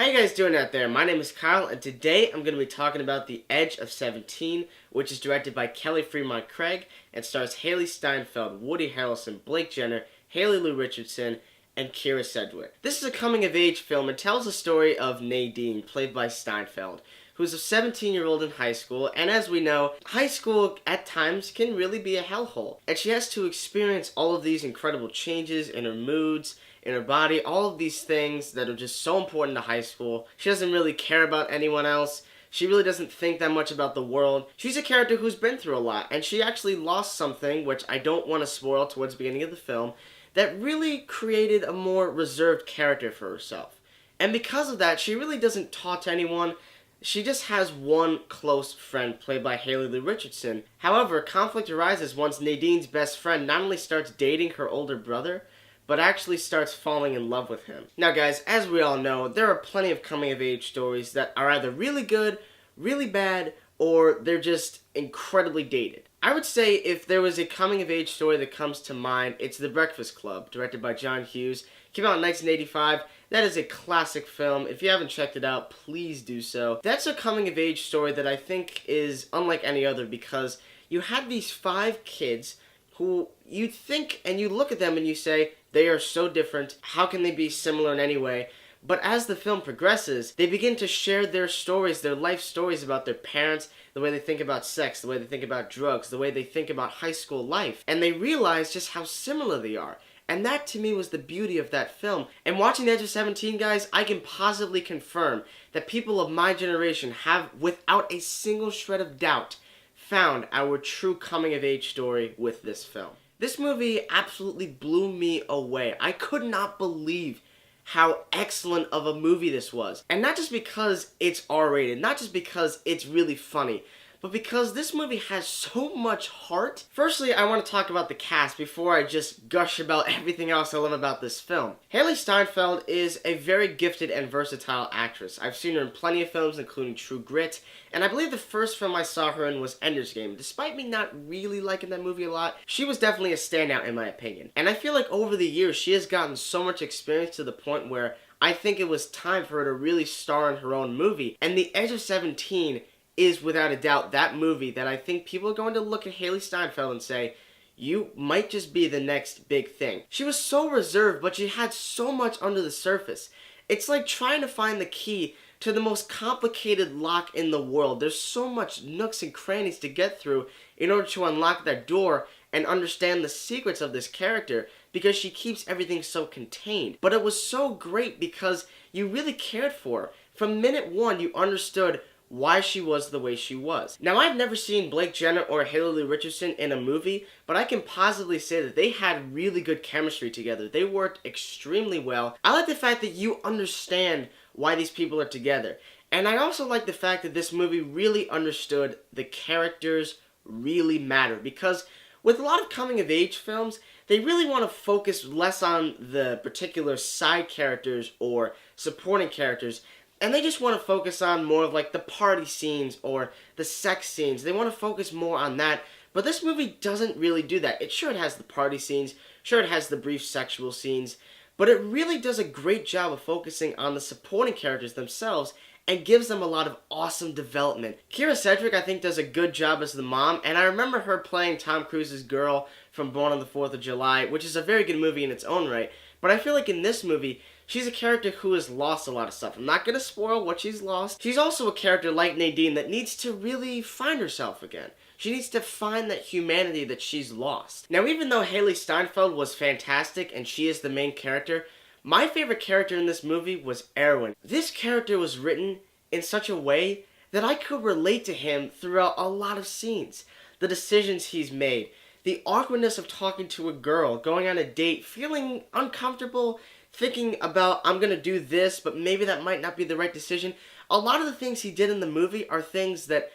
How you guys doing out there? My name is Kyle, and today I'm going to be talking about The Edge of 17, which is directed by Kelly Fremont Craig and stars Hailee Steinfeld, Woody Harrelson, Blake Jenner, Hailee Richardson, and Kyra Sedgwick. This is a coming-of-age film and tells the story of Nadine, played by Steinfeld, who's a 17-year-old in high school, and as we know, high school at times can really be a hellhole. And she has to experience all of these incredible changes in her moods, in her body, all of these things that are just so important to high school. She doesn't really care about anyone else. She really doesn't think that much about the world. She's a character who's been through a lot, and she actually lost something, which I don't want to spoil towards the beginning of the film, that really created a more reserved character for herself. And because of that, she really doesn't talk to anyone. She just has one close friend, played by Hailee Richardson. However, conflict arises once Nadine's best friend not only starts dating her older brother, but actually starts falling in love with him. Now guys, as we all know, there are plenty of coming-of-age stories that are either really good, really bad, or they're just incredibly dated. I would say if there was a coming-of-age story that comes to mind, it's The Breakfast Club, directed by John Hughes. Came out in 1985. That is a classic film. If you haven't checked it out, please do so. That's a coming-of-age story that I think is unlike any other because you had these 5 kids who you think and you look at them and you say, they are so different, how can they be similar in any way? But as the film progresses, they begin to share their stories, their life stories about their parents, the way they think about sex, the way they think about drugs, the way they think about high school life. And they realize just how similar they are. And that to me was the beauty of that film. And watching The Edge of 17, guys, I can positively confirm that people of my generation have, without a single shred of doubt, found our true coming-of-age story with this film. This movie absolutely blew me away. I could not believe how excellent of a movie this was. And not just because it's R-rated, not just because it's really funny, but because this movie has so much heart. Firstly, I want to talk about the cast before I just gush about everything else I love about this film. Hailee Steinfeld is a very gifted and versatile actress. I've seen her in plenty of films, including True Grit, and I believe the first film I saw her in was Ender's Game. Despite me not really liking that movie a lot, she was definitely a standout in my opinion. And I feel like over the years, she has gotten so much experience to the point where I think it was time for her to really star in her own movie. And The Edge of 17 is without a doubt that movie that I think people are going to look at Hailee Steinfeld and say, you might just be the next big thing. She was so reserved, but she had so much under the surface. It's like trying to find the key to the most complicated lock in the world. There's so much nooks and crannies to get through in order to unlock that door and understand the secrets of this character because she keeps everything so contained. But it was so great because you really cared for her. From minute one, you understood why she was the way she was. Now, I've never seen Blake Jenner or Hailee Richardson in a movie, but I can positively say that they had really good chemistry together. They worked extremely well. I like the fact that you understand why these people are together. And I also like the fact that this movie really understood the characters really matter. Because with a lot of coming-of-age films, they really want to focus less on the particular side characters or supporting characters, and they just want to focus on more of like the party scenes or the sex scenes. They want to focus more on that. But this movie doesn't really do that. It has the party scenes. Sure, it has the brief sexual scenes. But it really does a great job of focusing on the supporting characters themselves and gives them a lot of awesome development. Kyra Sedgwick, I think, does a good job as the mom. And I remember her playing Tom Cruise's girl from Born on the 4th of July, which is a very good movie in its own right. But I feel like in this movie, she's a character who has lost a lot of stuff. I'm not going to spoil what she's lost. She's also a character like Nadine that needs to really find herself again. She needs to find that humanity that she's lost. Now, even though Hailee Steinfeld was fantastic and she is the main character, my favorite character in this movie was Erwin. This character was written in such a way that I could relate to him throughout a lot of scenes. The decisions he's made, the awkwardness of talking to a girl, going on a date, feeling uncomfortable, thinking about, I'm going to do this, but maybe that might not be the right decision. A lot of the things he did in the movie are things that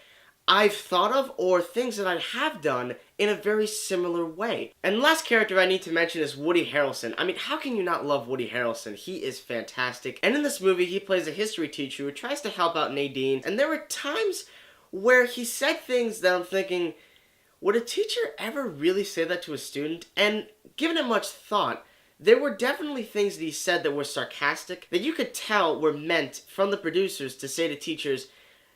I've thought of or things that I have done in a very similar way. And the last character I need to mention is Woody Harrelson. I mean, how can you not love Woody Harrelson? He is fantastic. And in this movie, he plays a history teacher who tries to help out Nadine. And there were times where he said things that I'm thinking, would a teacher ever really say that to a student? And given it much thought, there were definitely things that he said that were sarcastic, that you could tell were meant from the producers to say to teachers,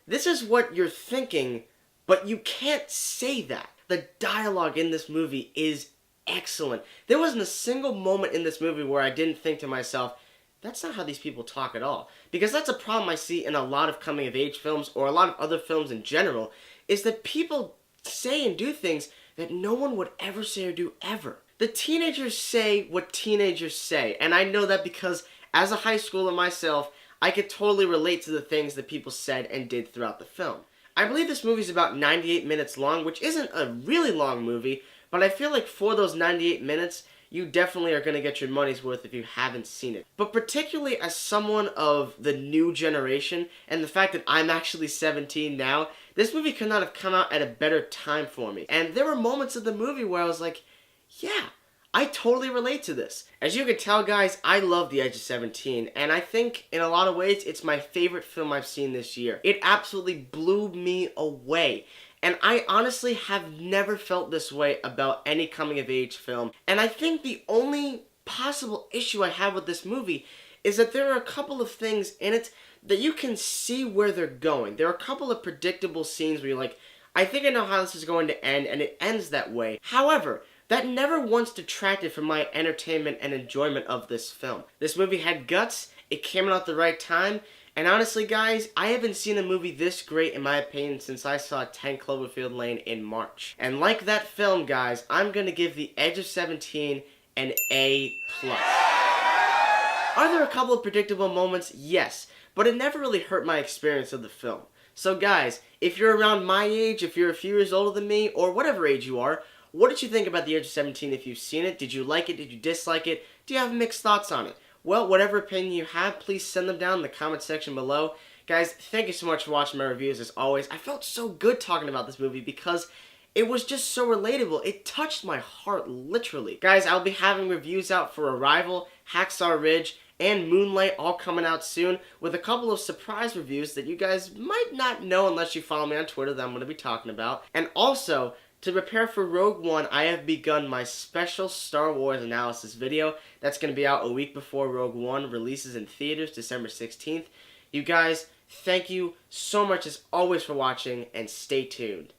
this is what you're thinking, but you can't say that. The dialogue in this movie is excellent. There wasn't a single moment in this movie where I didn't think to myself, that's not how these people talk at all. Because that's a problem I see in a lot of coming-of-age films, or a lot of other films in general, is that people say and do things that no one would ever say or do ever. The teenagers say what teenagers say, and I know that because as a high schooler myself, I could totally relate to the things that people said and did throughout the film. I believe this movie is about 98 minutes long, which isn't a really long movie, but I feel like for those 98 minutes, you definitely are going to get your money's worth if you haven't seen it. But particularly as someone of the new generation, and the fact that I'm actually 17 now, this movie could not have come out at a better time for me. And there were moments of the movie where I was like, yeah, I totally relate to this. As you can tell, guys, I love The Edge of 17, and I think in a lot of ways it's my favorite film I've seen this year. It absolutely blew me away. And I honestly have never felt this way about any coming-of-age film. And I think the only possible issue I have with this movie is that there are a couple of things in it that you can see where they're going. There are a couple of predictable scenes where you're like, I think I know how this is going to end, and it ends that way. However, that never once detracted from my entertainment and enjoyment of this film. This movie had guts, it came out at the right time, and honestly, guys, I haven't seen a movie this great, in my opinion, since I saw 10 Cloverfield Lane in March. And like that film, guys, I'm going to give The Edge of 17 an A+. Are there a couple of predictable moments? Yes, but it never really hurt my experience of the film. So guys, if you're around my age, if you're a few years older than me, or whatever age you are, what did you think about The Edge of 17 if you've seen it? Did you like it? Did you dislike it? Do you have mixed thoughts on it? Well, whatever opinion you have, please send them down in the comment section below. Guys, thank you so much for watching my reviews as always. I felt so good talking about this movie because it was just so relatable. It touched my heart, literally. Guys, I'll be having reviews out for Arrival, Hacksaw Ridge, and Moonlight all coming out soon, with a couple of surprise reviews that you guys might not know unless you follow me on Twitter that I'm going to be talking about. And also, to prepare for Rogue One, I have begun my special Star Wars analysis video. That's going to be out a week before Rogue One releases in theaters, December 16th. You guys, thank you so much as always for watching, and stay tuned.